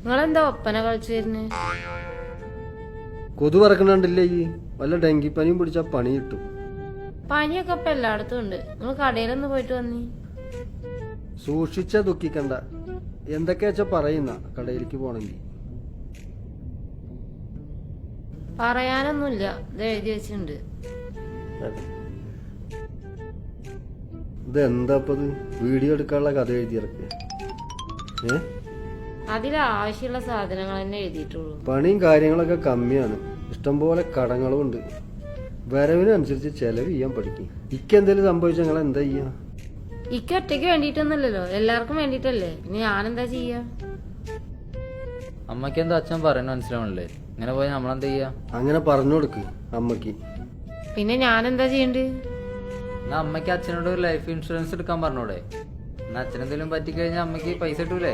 നിങ്ങളെന്താ ഒപ്പന കളിച്ചു വരുന്നേ? കൊതു പറക്കണില്ലേ? ഈ വല്ല ഡെങ്കിപ്പനിയും പിടിച്ചാ പണി കിട്ടും. പനിയൊക്കെ ഇപ്പൊ എല്ലായിടത്തും ഉണ്ട്. നിങ്ങൾ കടയിലൊന്ന് പോയിട്ട് വന്നി. സൂക്ഷിച്ച ദുഃഖിക്കണ്ട. എന്തൊക്കെയാച്ചാ പറയുന്ന കടയിലേക്ക് പോണെങ്കി. പറയാനൊന്നുമില്ല, ഇത് എഴുതി വെച്ചിട്ടുണ്ട്. ഇതെന്താപ്പത്? വീഡിയോ എടുക്കാനുള്ള കഥ എഴുതിയിറക്കിയ? അതിൽ ആവശ്യമുള്ള സാധനങ്ങൾ തന്നെ എഴുതിയിട്ടുള്ളൂ. പണിയും കാര്യങ്ങളൊക്കെ കമ്മിയാണ്. ഇഷ്ടംപോലെ കടങ്ങളും ഉണ്ട്. വരവിനനുസരിച്ച് ചെലവ് ചെയ്യാൻ പഠിക്കും. ഇക്കെന്തേലും സംഭവിച്ച നിങ്ങൾ എന്താ ചെയ്യാ? ഇക്ക് ഒറ്റയ്ക്ക് വേണ്ടിയിട്ടൊന്നുമില്ലല്ലോ, എല്ലാവർക്കും വേണ്ടിയിട്ടല്ലേ. ഇനി ഞാനെന്താ ചെയ്യാ? അമ്മക്ക് എന്താ അച്ഛൻ പറയുന്ന മനസ്സിലാവണല്ലേ? ഇങ്ങനെ പോയി നമ്മളെന്താ ചെയ്യാ? അങ്ങനെ പറഞ്ഞു കൊടുക്ക് അമ്മക്ക്. പിന്നെ ഞാനെന്താ ചെയ്യണ്ട്? എന്നാ അമ്മയ്ക്ക് അച്ഛനോട് ഒരു ലൈഫ് ഇൻഷുറൻസ് എടുക്കാൻ പറഞ്ഞൂടെ? എന്നാ അച്ഛനെന്തെങ്കിലും പറ്റിക്കഴിഞ്ഞാൽ അമ്മയ്ക്ക് പൈസ കിട്ടൂലേ?